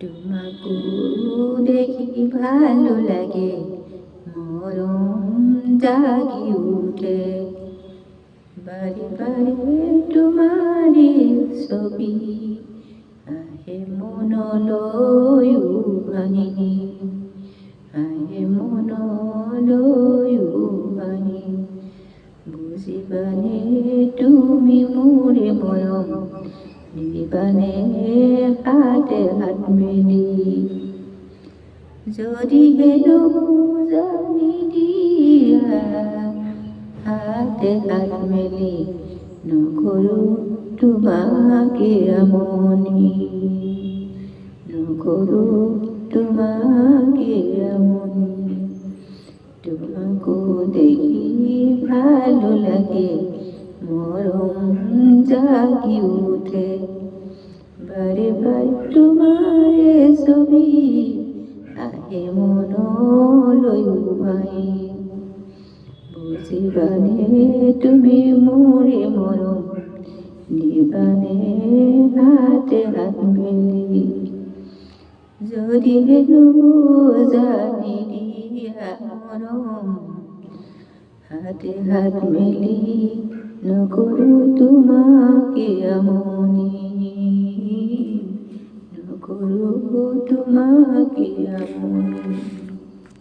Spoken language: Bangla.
তোমাকে দেখি ভালো লাগে, মরম জাগি উঠে। বারে বারে তোমারে ছবি আহে মনলৈ উভানি, আহে মনলৈ উভানি। বুজিবানে তুমি মোৰে মৰম, দিবানে হাতে হাত মেলি। যদিহে নুবুজা নিদিয়া হাতে হাত মেলি, নকৰো তোমাকে আমনি, নকৰো তোমাকে আমনি। তোমাকে দেখি ভালো লাগে, মরম জাগি উঠে। বারে বারে তোমারে ছবি আহে মনলৈ উভাই। বুজিবানে তুমি মোৰে মৰম, দিবানে হাতে হাত মেলি। যদিহে নুবুজা নিদিয়া মৰম, হাতে হাত মেলি নকৰো তোমাকে আমনি, নকৰো তোমাকে আমনি।